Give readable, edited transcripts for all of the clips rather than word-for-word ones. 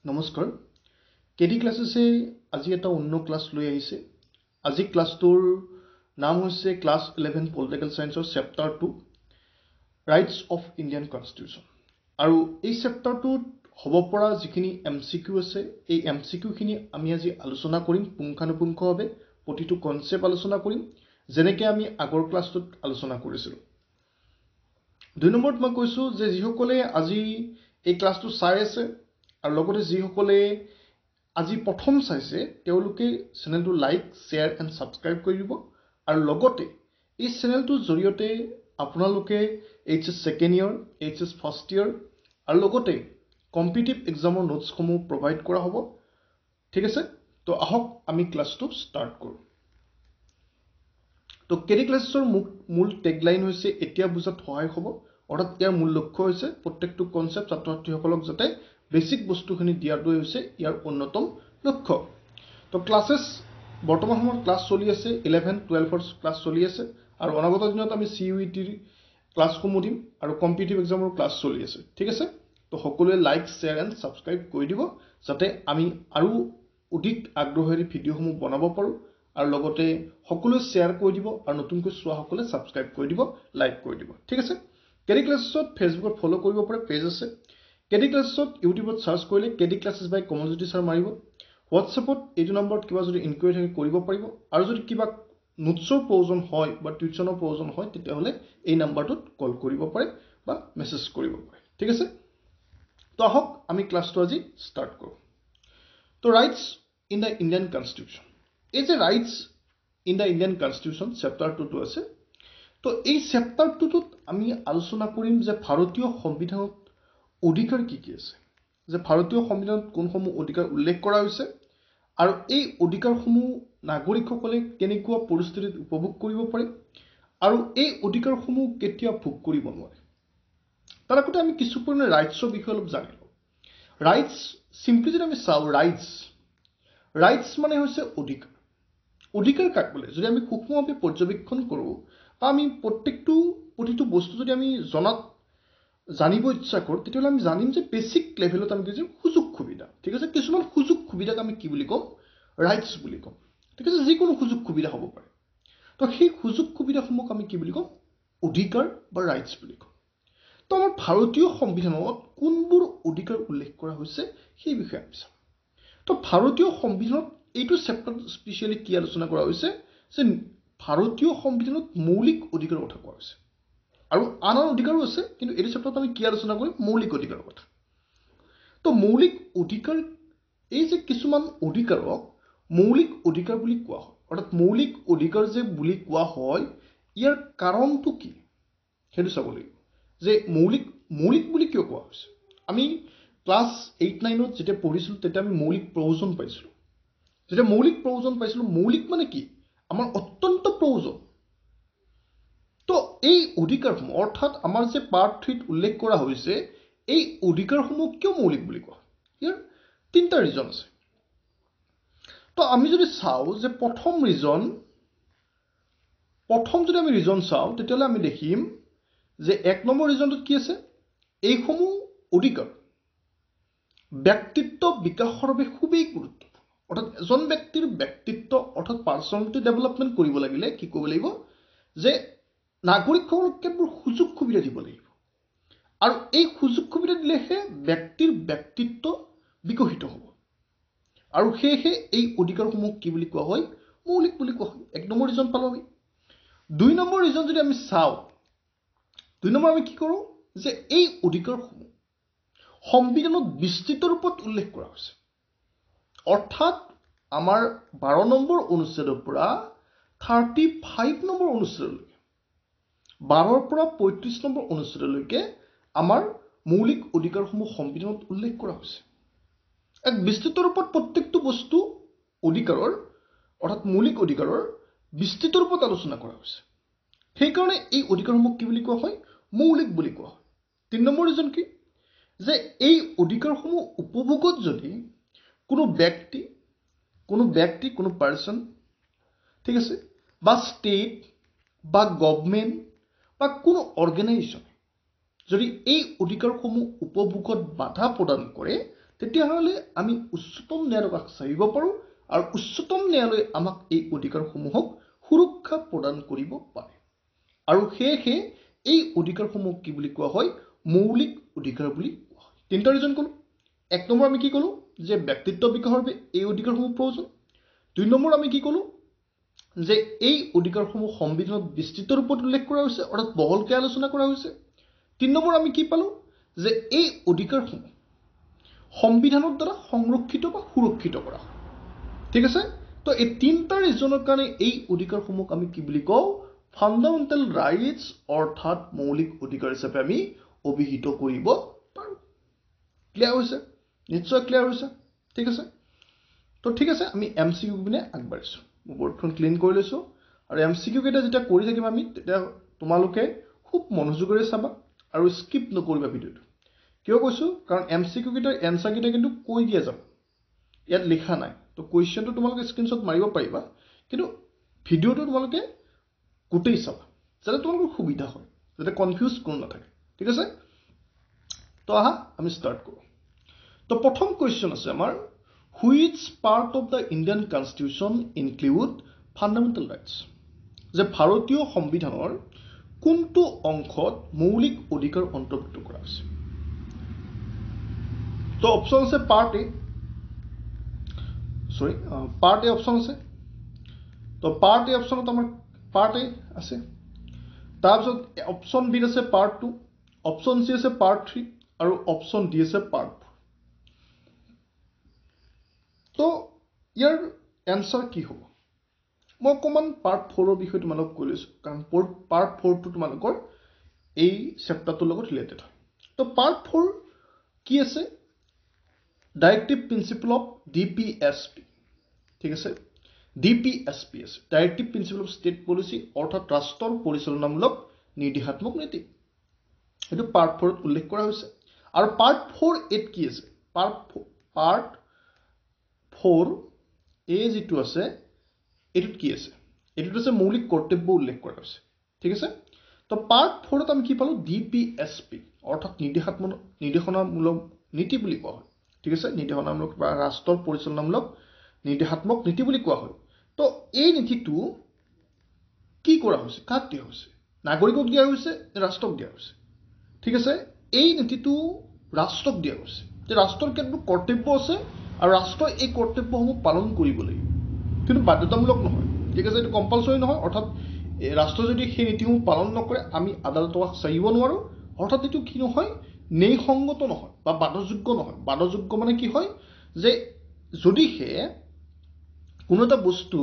নমস্কাৰ কেডি ক্লাছেছে আজি এটা অন্য ক্লাছ লৈ আহিছে আজি ক্লাছটোৰ নাম হৈছে ক্লাছ 11 পলিটিকেল সায়েন্সৰ chapter 2 rights of Indian constitution আৰু এই চেপ্টাৰটোত হ'ব পৰা যিখিনি এমসিকিউ আছে এই এমসিকিউখিনি আমি আজি আলোচনা কৰিম পুংখানুপুংখভাৱে প্ৰতিটো কনসেপ্ট আলোচনা কৰিম যেনেকৈ আমি আগৰ ক্লাছটোত আলোচনা কৰিছিলোঁ 2 নম্বৰত মই কৈছো যে যিসকলে আজি এই ক্লাছটো চাই আছে আৰু লগতে যিসকলে আজি প্ৰথম চাইছে তেওঁলোকে চেনেলটো লাইক শেয়াৰ এণ্ড সাবস্ক্ৰাইব কৰি দিব আৰু লগতে এই চেনেলটোৰ জৰিয়তে আপোনালোকে এইচএছ সেকেন্ড ইয়াৰ এইচএছ ফাৰ্ষ্ট ইয়াৰ আৰু লগতে কম্পিটিটিভ এক্সামৰ নোটছসমূহ প্ৰভাইড কৰা হ'ব ঠিক আছে তো আহক আমি ক্লাছটো ষ্টাৰ্ট কৰোঁ তো কেডি ক্লাছৰ মূল টেগলাইন হৈছে এতিয়া বুজাত সহায় হ'ব অৰ্থাৎ ইয়াৰ মূল লক্ষ্য হৈছে প্ৰত্যেকটো কনসেপ্ট ছাত্ৰ-ছাত্ৰীসকলক যাতে বেসিক বস্তুখিনি দিয়াটো হৈছে ইয়াৰ অন্যতম লক্ষ্য তো ক্লাसेस বৰ্তমান সময়ত ক্লাছ চলি আছে 11 12 ৰ ক্লাছ চলি আছে আৰু অনাগত দিনত আমি সিইউটিৰ ক্লাছসমূহ দিম আৰু কম্পিটিটিভ এক্সামৰ ক্লাছ চলি আছে ঠিক আছে তো সকলোৱে লাইক শেয়াৰ এণ্ড সাবস্ক্ৰাইব কৰি দিব যাতে আমি আৰু অধিক আগ্ৰহেৰে ভিডিঅ'সমূহ বনাব পাৰোঁ আৰু লগতে সকলোৱে শেয়াৰ কৰি দিব আৰু নতুনকৈ চোৱা সকলে সাবস্ক্ৰাইব কৰি দিব লাইক কৰি দিব ঠিক আছে কেডি ক্লাছেছত ফেসবুকত ফলো কৰিব পাৰে পেজ আছে কেডি ক্লাছেছত ইউটিউবত সাৰ্চ কৰিলে কেডি ক্লাছেছ বাই কমলজ্যোতি ছাৰ মাৰিব হোৱাটছএপত এইটো নম্বৰত কিবা যদি ইনকুৱাৰি থাকে কৰিব পাৰিব আৰু যদি কিবা নোটছৰ প্ৰয়োজন হয় বা টিউচনৰ প্ৰয়োজন হয় তেতিয়াহ'লে এই নম্বৰটোত কল কৰিব পাৰে বা মেছেজ কৰিব পাৰে ঠিক আছে তো আহক আমি ক্লাছটো আজি ষ্টাৰ্ট কৰোঁ তো rights in the Indian constitution এই যে rights in the Indian constitution chapter 2 আছে তো এই চেপ্টাৰ 2ত আমি আলোচনা কৰিম যে ভাৰতীয় সংবিধানত অধিকাৰ কি কি আছে যে ভাৰতীয় সংবিধানত কোনসমূহ অধিকাৰ উল্লেখ কৰা হৈছে আৰু এই অধিকাৰসমূহ নাগৰিকসকলে কেনেকুৱা পৰিস্থিতিত উপভোগ কৰিব পাৰে আৰু এই অধিকাৰসমূহ কেতিয়া ভোগ কৰিব নোৱাৰে তাৰ আগতে আমি কিছু পৰিমাণে ৰাইটছৰ বিষয়ে অলপ জানি লওঁ ৰাইটছ সিম্পলি যদি আমি চাওঁ ৰাইটছ মানে হৈছে অধিকাৰ অধিকাৰ কাক বোলে যদি আমি সূক্ষ্মভাৱে পৰ্যবেক্ষণ কৰোঁ বা আমি প্ৰতিটো বস্তু যদি আমি জানিব ইচ্ছা কৰোঁ তেতিয়াহ'লে আমি জানিম যে বেসিক লেভেলত আমি কি সুযোগ সুবিধা ঠিক আছে কিছুমান সুযোগ সুবিধাক আমি কি বুলি ক'ম ৰাইটছ বুলি ক'ম ঠিক আছে যিকোনো সুযোগ সুবিধা হ'ব পাৰে তো সেই সুযোগ সুবিধাসমূহক আমি কি বুলি ক'ম অধিকাৰ বা ৰাইটছ বুলি ক'ম তো আমাৰ ভাৰতীয় সংবিধানত কোনবোৰ অধিকাৰ উল্লেখ কৰা হৈছে সেই বিষয়ে আমি চাম তো ভাৰতীয় সংবিধানত এইটো চেপ্টাৰত স্পেচিয়েলি কি আলোচনা কৰা হৈছে যে ভাৰতীয় সংবিধানত মৌলিক অধিকাৰৰ কথা কোৱা হৈছে আৰু আন অধিকাৰো আছে কিন্তু এই চেপ্টাৰত আমি কি আলোচনা কৰিম মৌলিক অধিকাৰৰ কথা তো মৌলিক অধিকাৰ এই যে কিছুমান অধিকাৰক মৌলিক অধিকাৰ বুলি কোৱা হয় অৰ্থাৎ মৌলিক অধিকাৰ যে বুলি কোৱা হয় ইয়াৰ কাৰণটো কি সেইটো চাব লাগিব যে মৌলিক বুলি কিয় কোৱা হৈছে আমি ক্লাছ 8-9ত যেতিয়া পঢ়িছিলোঁ তেতিয়া আমি মৌলিক প্ৰয়োজন পাইছিলোঁ যেতিয়া মৌলিক প্ৰয়োজন পাইছিলোঁ মৌলিক মানে কি আমাৰ অত্যন্ত প্ৰয়োজন তো এই অধিকাৰসমূহ অৰ্থাৎ আমাৰ যে পাৰ্ট 3ত উল্লেখ কৰা হৈছে এই অধিকাৰসমূহ কিয় মৌলিক বুলি কোৱা ইয়াৰ তিনিটা ৰিজন আছে তো আমি যদি চাওঁ যে প্ৰথম যদি আমি ৰিজন চাওঁ তেতিয়াহ'লে আমি দেখিম যে 1 নম্বৰ ৰিজনটোত কি আছে এইসমূহ অধিকাৰ ব্যক্তিত্ব বিকাশৰ বাবে খুবেই গুৰুত্বপূৰ্ণ অৰ্থাৎ এজন ব্যক্তিৰ ব্যক্তিত্ব অৰ্থাৎ পাৰ্চনেলিটি ডেভেলপমেণ্ট কৰিব লাগিলে কি কৰিব লাগিব যে নাগৰিকসকলক কেৱল সুযোগ সুবিধা দিব লাগিব আৰু এই সুযোগ সুবিধা দিলেহে ব্যক্তিৰ ব্যক্তিত্ব বিকশিত হ'ব আৰু সেয়েহে এই অধিকাৰসমূহ কি বুলি কোৱা হয় মৌলিক বুলি কোৱা হয় 1 নম্বৰ ৰিজন পালোঁ আমি 2 নম্বৰ ৰিজন যদি আমি চাওঁ 2 নম্বৰ আমি কি কৰোঁ যে এই অধিকাৰসমূহ সংবিধানত বিস্তৃত ৰূপত উল্লেখ কৰা হৈছে অৰ্থাৎ আমাৰ 12 নম্বৰ অনুচ্ছেদৰ পৰা 35 নম্বৰ অনুচ্ছেদলৈকে 12ৰ পৰা 35 নম্বৰ অনুচ্ছেদলৈকে আমাৰ মৌলিক অধিকাৰসমূহ সংবিধানত উল্লেখ কৰা হৈছে এক বিস্তৃত ৰূপত প্ৰত্যেকটো বস্তু অধিকাৰৰ অৰ্থাৎ মৌলিক অধিকাৰৰ বিস্তৃত ৰূপত আলোচনা কৰা হৈছে সেইকাৰণে এই অধিকাৰসমূহ কি বুলি কোৱা হয় মৌলিক বুলি কোৱা হয় 3 নম্বৰ ৰিজন কি যে এই অধিকাৰসমূহ উপভোগত যদি কোনো ব্যক্তি কোনো পাৰ্সন ঠিক আছে বা ষ্টেট বা গভৰ্ণমেণ্ট বা কোনো অৰ্গেনাইজেশ্যন যদি এই অধিকাৰসমূহ উপভোগত বাধা প্ৰদান কৰে তেতিয়াহ'লে আমি উচ্চতম ন্যায়ালয়ক চাহিব পাৰোঁ আৰু উচ্চতম ন্যায়ালয়ে আমাক এই অধিকাৰসমূহক সুৰক্ষা প্ৰদান কৰিব পাৰে আৰু সেয়েহে এই অধিকাৰসমূহ কি বুলি কোৱা হয় মৌলিক অধিকাৰ বুলি কোৱা হয় তিনিটা ৰিজন ক'লো এক নম্বৰ আমি কি ক'লো যে ব্যক্তিত্ব বিকাশৰ বাবে এই অধিকাৰসমূহ প্ৰয়োজন দুই নম্বৰ আমি কি ক'লো যে এই অধিকাৰসমূহ সংবিধানত বিস্তৃত ৰূপত উল্লেখ কৰা হৈছে অৰ্থাৎ বহলকৈ আলোচনা কৰা হৈছে তিন নম্বৰ আমি কি পালোঁ যে এই অধিকাৰসমূহ সংবিধানৰ দ্বাৰা সংৰক্ষিত বা সুৰক্ষিত কৰা হয় ঠিক আছে তো এই তিনিটা ৰিজনৰ কাৰণে এই অধিকাৰসমূহক আমি কি বুলি কওঁ ফাণ্ডামেণ্টেল ৰাইটছ অৰ্থাৎ মৌলিক অধিকাৰ হিচাপে আমি অভিহিত কৰিব পাৰোঁ ক্লিয়াৰ হৈছে নিশ্চয় ক্লিয়াৰ হৈছে ঠিক আছে তো ঠিক আছে আমি MCQ পিনে আগবাঢ়িছোঁ বৰ্ডখন ক্লিন কৰি লৈছোঁ আৰু MCQ কেইটা যেতিয়া কৰি থাকিম আমি তেতিয়া তোমালোকে খুব মনোযোগেৰে চাবা আৰু স্কিপ নকৰিবা ভিডিঅ'টো কিয় কৈছোঁ কাৰণ MCQ কেইটাৰ এনচাৰ কেইটা কিন্তু কৈ দিয়া যাব ইয়াত লিখা নাই তো কুৱেশ্যনটো তোমালোকে স্ক্ৰীনশ্বট মাৰিব পাৰিবা কিন্তু ভিডিঅ'টো তোমালোকে গোটেই চাবা যাতে তোমালোকৰ সুবিধা হয় যাতে কনফিউজ কোনো নাথাকে ঠিক আছে তো আহা আমি ষ্টাৰ্ট কৰোঁ তো প্ৰথম কুৱেশ্যন আছে আমাৰ which part of the Indian constitution include fundamental rights যে ভাৰতীয় সংবিধানৰ কোনটো অংশত মৌলিক অধিকাৰ অন্তৰ্ভুক্ত কৰা হৈছে তো অপশ্যন আছে পাৰ্ট এ অপশ্যন আছে তো পাৰ্ট এ অপশ্যনত আমাৰ পাৰ্ট এ আছে তাৰপিছত অপশ্যন বিত আছে পাৰ্ট 2 অপশ্যন চি আছে পাৰ্ট 3 আৰু অপশ্যন ডি আছে পাৰ্ট 4 তো ইয়াৰ এনচাৰ কি হ'ব মই অকণমান পাৰ্ট 4ৰ বিষয়ে তোমালোকক কৈ লৈছোঁ কাৰণ পাৰ্ট 4টো তোমালোকৰ এই চেপ্টাৰটোৰ লগত ৰিলেটেড হয় তো পাৰ্ট 4 কি আছে ডাইৰেক্টিভ প্ৰিন্সিপল অফ DPSP ঠিক আছে DPSP আছে directive principle of state policy অৰ্থাৎ ৰাষ্ট্ৰৰ পৰিচালনামূলক নিৰ্দেশাত্মক নীতি এইটো পাৰ্ট 4ত উল্লেখ কৰা হৈছে আৰু পাৰ্ট 4 কি আছে পাৰ্ট 4 এ যিটো আছে এইটোত কি আছে এইটোত আছে মৌলিক কৰ্তব্য উল্লেখ কৰা হৈছে ঠিক আছে তো পাৰ্ট 4ত আমি কি পালোঁ DPSP অৰ্থাৎ নিৰ্দেশনামূলক নীতি বুলি কোৱা হয় ঠিক আছে নিৰ্দেশনামূলক বা ৰাষ্ট্ৰৰ পৰিচালনামূলক নিৰ্দেশাত্মক নীতি বুলি কোৱা হয় তো এই নীতিটো কি কৰা হৈছে কাক দিয়া হৈছে নাগৰিকক দিয়া হৈছে ৰাষ্ট্ৰক দিয়া হৈছে ঠিক আছে এই নীতিটো ৰাষ্ট্ৰক দিয়া হৈছে যে ৰাষ্ট্ৰৰ কেতবোৰ কৰ্তব্য আছে আৰু ৰাষ্ট্ৰই এই কৰ্তব্যসমূহ পালন কৰিব লাগিব কিন্তু বাধ্যতামূলক নহয় ঠিক আছে এইটো কম্পালচৰি নহয় অৰ্থাৎ ৰাষ্ট্ৰই যদি সেই নীতিসমূহ পালন নকৰে আমি আদালতক চাইব নোৱাৰোঁ অৰ্থাৎ এইটো কি নহয় ন্যায়সংগত নহয় বা বাধযোগ্য নহয় বাধযোগ্য মানে কি হয় যে যদিহে কোনো এটা বস্তু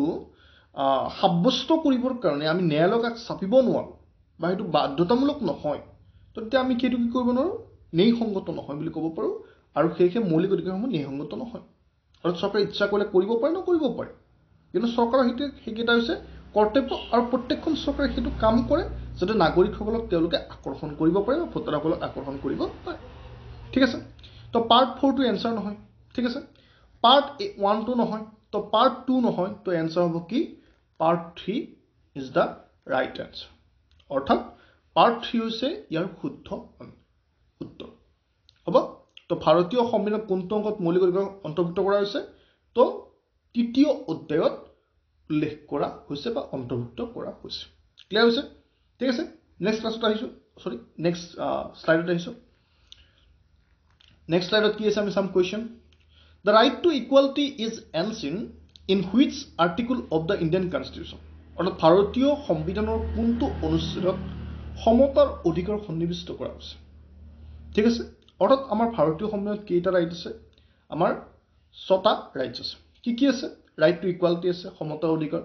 সাব্যস্ত কৰিবৰ কাৰণে আমি ন্যায়ালয়ক চাপিব নোৱাৰোঁ বা সেইটো বাধ্যতামূলক নহয় তো তেতিয়া আমি সেইটো কি কৰিব নোৱাৰোঁ ন্যায়সংগত নহয় বুলি ক'ব পাৰোঁ আৰু সেয়েহে মৌলিক অধিকাৰসমূহ ন্যায়সংগত নহয় অৰ্থাৎ চৰকাৰে ইচ্ছা কৰিলে কৰিব পাৰে নকৰিব পাৰে কিন্তু চৰকাৰৰ সেইকেইটা হৈছে কৰ্তব্য আৰু প্ৰত্যেকখন চৰকাৰে সেইটো কাম কৰে যাতে নাগৰিকসকলক তেওঁলোকে আকৰ্ষণ কৰিব পাৰে বা ভোটাৰসকলক আকৰ্ষণ কৰিব পাৰে ঠিক আছে তো পাৰ্ট 4টো এনচাৰ নহয় ঠিক আছে পাৰ্ট 1টো নহয় তো পাৰ্ট 2 নহয় তো এনচাৰ হ'ব কি part 3 is the right answer অৰ্থাৎ পাৰ্ট 3 হৈছে ইয়াৰ শুদ্ধ উত্তৰ হ'ব তো ভাৰতীয় সংবিধানত কোনটো অংশত মৌলিক অধিকাৰ অন্তৰ্ভুক্ত কৰা হৈছে তো তৃতীয় অধ্যায়ত উল্লেখ কৰা হৈছে বা অন্তৰ্ভুক্ত কৰা হৈছে ক্লিয়াৰ হৈছে ঠিক আছে নেক্সট ক্লাছত আহিছোঁ নেক্সট শ্লাইডত আহিছোঁ নেক্সট শ্লাইডত কি আছে আমি চাম question the right to equality is enshrined in which article of the Indian constitution অৰ্থাৎ ভাৰতীয় সংবিধানৰ কোনটো অনুচ্ছেদত সমতাৰ অধিকাৰ সন্নিৱিষ্ট কৰা হৈছে ঠিক আছে অৰ্থাৎ আমাৰ ভাৰতীয় সংবিধানত কেইটা ৰাইট আছে আমাৰ 6টা ৰাইটছ আছে কি আছে ৰাইট টু ইকুৱালিটি আছে সমতাৰ অধিকাৰ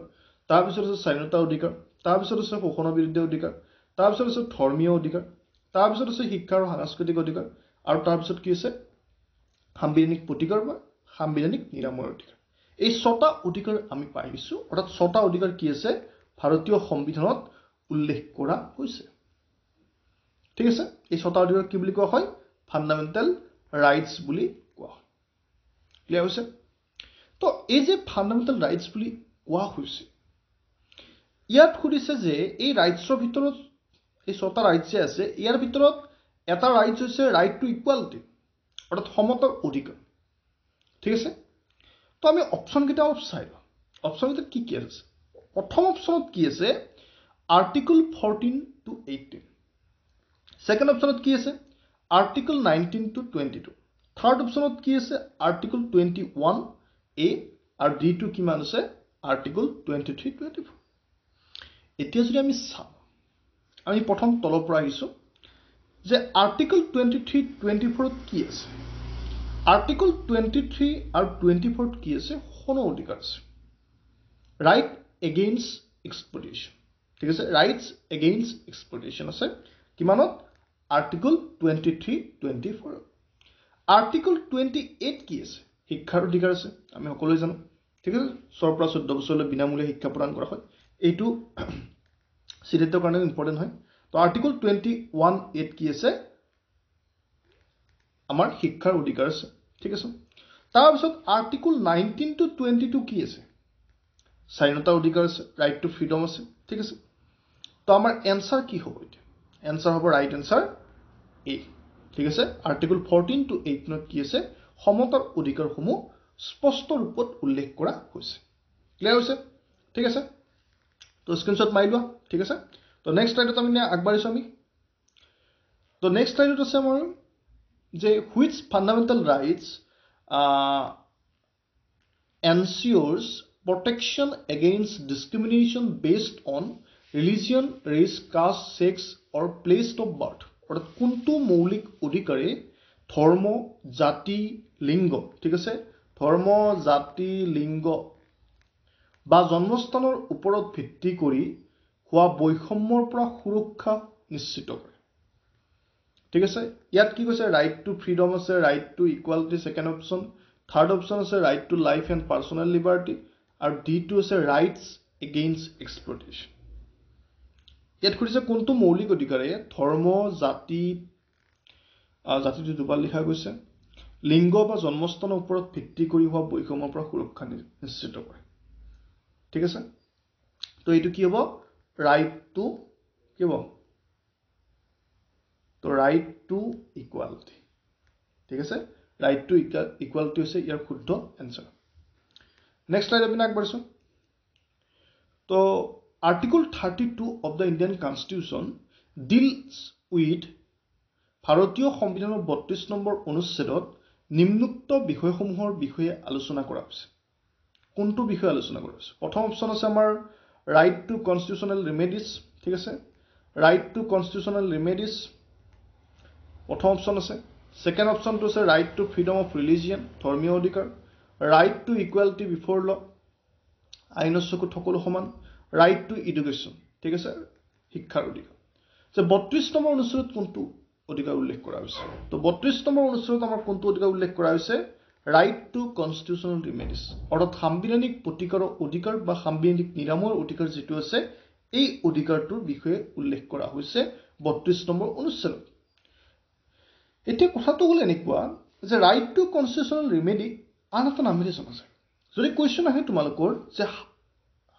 তাৰপিছত আছে স্বাধীনতাৰ অধিকাৰ তাৰপিছত আছে শোষণৰ বিৰুদ্ধে অধিকাৰ তাৰপিছত আছে ধৰ্মীয় অধিকাৰ তাৰপিছত আছে শিক্ষা আৰু সাংস্কৃতিক অধিকাৰ আৰু তাৰপিছত কি আছে সাংবিধানিক প্ৰতিকাৰ বা সাংবিধানিক নিৰাময়ৰ অধিকাৰ এই 6টা অধিকাৰ আমি পাই আহিছোঁ অৰ্থাৎ 6টা অধিকাৰ কি আছে ভাৰতীয় সংবিধানত উল্লেখ কৰা হৈছে ঠিক আছে এই 6টা অধিকাৰ কি বুলি কোৱা হয় ফাণ্ডামেণ্টেল ৰাইটছ বুলি কোৱা হয় ক্লিয়াৰ হৈছে তো এই যে ফাণ্ডামেণ্টেল ৰাইটছ বুলি কোৱা হৈছে ইয়াত সুধিছে যে এই ৰাইটছৰ ভিতৰত এই 6টা ৰাইটছ আছে ইয়াৰ ভিতৰত এটা ৰাইটছ হৈছে ৰাইট টু ইকুৱালিটি অৰ্থাৎ সমতাৰ অধিকাৰ ঠিক আছে তো আমি অপশ্যনকেইটা অলপ চাই লওঁ অপশ্যনকেইটাত কি কি আছে প্ৰথম অপশ্যনত কি আছে আৰ্টিকল 14 to 18 সেকেন্ড অপশ্যনত কি আছে আৰ্টিকল 19 to 22 থাৰ্ড অপশ্যনত কি আছে আৰ্টিকল 21A আৰু ডি টু কিমান আছে আৰ্টিকল 23 24 এতিয়া যদি আমি চাওঁ আমি প্ৰথম তলৰ পৰা আহিছো যে আৰ্টিকল 23 24 কি আছে আৰ্টিকল 23 আৰু 24 কি আছে কোনো অধিকাৰ আছে ৰাইট এগেইনষ্ট এক্সপ্লইটেশ্যন ঠিক আছে ৰাইটস এগেইনষ্ট এক্সপ্লইটেশ্যন আছে কিমানত আৰ্টিকল 23 24 আৰ্টিকল 28 কি আছে শিক্ষাৰ অধিকাৰ আছে আমি সকলোৱে জানো ঠিক আছে 6 পৰা 14 বছৰলৈ বিনামূলীয়া শিক্ষা প্ৰদান কৰা হয় এইটো সিদ্ধান্তৰ কাৰণে ইম্পৰ্টেন্ট হয় তো আৰ্টিকল 21 কি আছে আমাৰ শিক্ষাৰ অধিকাৰ আছে ঠিক আছে তাৰ পিছত আৰ্টিকল 19 to 22 কি আছে স্বাধীনতাৰ অধিকাৰ আছে ৰাইট টু ফ্ৰীডম আছে ঠিক আছে তো আমাৰ এনসাৰ কি হ'ব এটা এনসাৰ হ'ব ৰাইট এনসাৰ এ ঠিক আছে আৰ্টিকল 14 to 18 কি আছে সমতাৰ অধিকাৰসমূহ স্পষ্ট ৰূপত উল্লেখ কৰা হৈছে ক্লিয়াৰ হৈছে ঠিক আছে তো স্ক্ৰিনশ্বট মাৰি লোৱা ঠিক আছে তো নেক্সট স্লাইডত আমি আগবাঢ়িছো আমি তো নেক্সট স্লাইডত আছে আমাৰ যে which fundamental rights ensures protection against discrimination based on religion, race, caste, sex or place of birth অর্থাৎ কোনটো মৌলিক অধিকাৰে ধৰ্ম জাতি লিংগ ঠিক আছে ধৰ্ম জাতি লিংগ বা জন্মস্থানৰ ওপৰত ভিত্তি কৰি হোৱা বৈষম্যৰ পৰা সুৰক্ষা নিশ্চিত কৰে ঠিক আছে ইয়াত কি কৈছে ৰাইট টু ফ্ৰীডম আছে right to equality second option third option আছে right to life and personal liberty আৰু ডি টু আছে ৰাইটস এগেইনষ্ট এক্সপ্লইটেশ্যন ইয়াত খুলিছে কোনটো মৌলিক অধিকাৰে ধৰ্ম জাতি জাতিটো দুবাৰ লিখা গৈছে লিংগ বা জন্মস্থানৰ ওপৰত ভিত্তি কৰি হোৱা বৈষম্যৰ পৰা সুৰক্ষা নিশ্চিত কৰে ঠিক আছে তো এইটো কি হ'ব ৰাইট টু কি হ'ব তো ৰাইট টু ইকুৱালিটি ঠিক আছে ৰাইট টু ইকুৱালিটি হৈছে ইয়াৰ শুদ্ধ এনসাৰ নেক্সট স্লাইড আমি আগবাঢ়িছো তো article 32 of the Indian Constitution deals with ভাৰতীয় সংবিধানৰ 32 নম্বৰ অনুচ্ছেদত নিম্নোক্ত বিষয়সমূহৰ বিষয়ে আলোচনা কৰা হৈছে কোনটো বিষয় আলোচনা কৰা হৈছে প্ৰথম অপশ্যন আছে আমাৰ ৰাইট টু কনস্টিটিউচনেল ৰিমেডিজ ঠিক আছে ৰাইট টু কনস্টিটিউচনেল ৰিমেডিজ প্ৰথম অপশ্যন আছে সেকেন্ড অপশ্যনটো আছে right to freedom of religion ধৰ্মীয় অধিকাৰ ৰাইট টু ইকুৱালিটি বিফৰ ল আইনৰ চকুত সকলো সমান ৰাইট টু এডুকেশ্যন ঠিক আছে শিক্ষাৰ অধিকাৰ যে 32 নম্বৰ অনুচ্ছেদত কোনটো অধিকাৰ উল্লেখ কৰা হৈছে তো 32 নম্বৰ অনুচ্ছেদত আমাৰ কোনটো অধিকাৰ উল্লেখ কৰা হৈছে ৰাইট টু কনস্টিটিউচনেল ৰিমেডিজ অৰ্থাৎ সাংবিধানিক প্ৰতিকাৰৰ অধিকাৰ বা সাংবিধানিক নিৰাময়ৰ অধিকাৰ যেটো আছে এই অধিকাৰটোৰ বিষয়ে উল্লেখ কৰা হৈছে 32 নম্বৰ অনুচ্ছেদত এতিয়া কথাটো হল এনেকুৱা যে ৰাইট টু কনস্টিটিউচনেল ৰিমেডি আন এটা নামেৰে জনা যায় যদি কোৱেশ্চন আহে তোমালোকৰ যে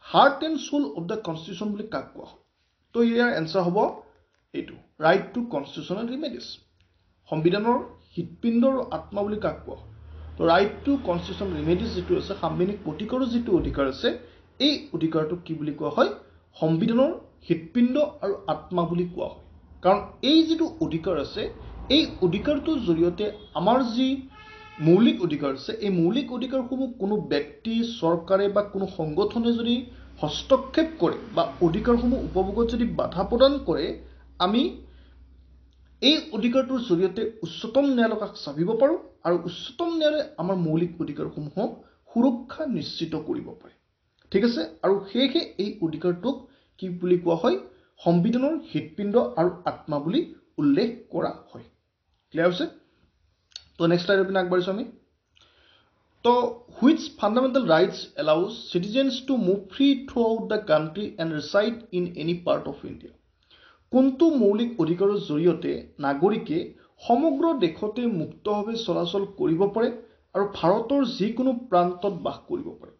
heart and soul of the constitution বুলি কাক কোৱা হয় তো ইয়াৰ এনসাৰ হ'ব এইটো ৰাইট টু কনস্টিটিউচনেল ৰিমেডিজ সংবিধানৰ হৃৎপিণ্ড আৰু আত্মা বুলি কাক কোৱা হয় তো ৰাইট টু কনস্টিটিউচনেল ৰিমেডিজ যেটো আছে সাংবিধানিক প্ৰতিকাৰৰ যেটো অধিকাৰ আছে এই অধিকাৰটো কি বুলি কোৱা হয় সংবিধানৰ হৃৎপিণ্ড আৰু আত্মা বুলি কোৱা হয় কাৰণ এই যেটো অধিকাৰ আছে এই অধিকাৰটোৰ জৰিয়তে আমাৰ যি মৌলিক অধিকাৰ আছে এই মৌলিক অধিকাৰসমূহ কোনো ব্যক্তি চৰকাৰে বা কোনো সংগঠনে যদি হস্তক্ষেপ কৰে বা অধিকাৰসমূহ উপভোগত যদি বাধা প্ৰদান কৰে আমি এই অধিকাৰটোৰ জৰিয়তে উচ্চতম ন্যায়ালয়ক চাবিব পাৰো আৰু উচ্চতম ন্যায়ালয়ে আমাৰ মৌলিক অধিকাৰসমূহক সুৰক্ষা নিশ্চিত কৰিব পাৰে ঠিক আছে আৰু হেহে এই অধিকাৰটোক কি বুলি কোৱা হয় সংবিধানৰ হৃৎপিণ্ড আৰু আত্মা বুলি উল্লেখ কৰা হয় ক্লিয়াৰ হৈছে তো নেক্সট স্লাইড আমি আগবাঢ়িছো আমি তো which fundamental rights allows citizens to move free throughout the country and reside in any part of India কোনটো মৌলিক অধিকাৰৰ জৰিয়তে নাগৰিকে সমগ্ৰ দেশতে মুক্তভাৱে চলাচল কৰিব পাৰে আৰু ভাৰতৰ যিকোনো প্ৰান্তত বাস কৰিব পাৰে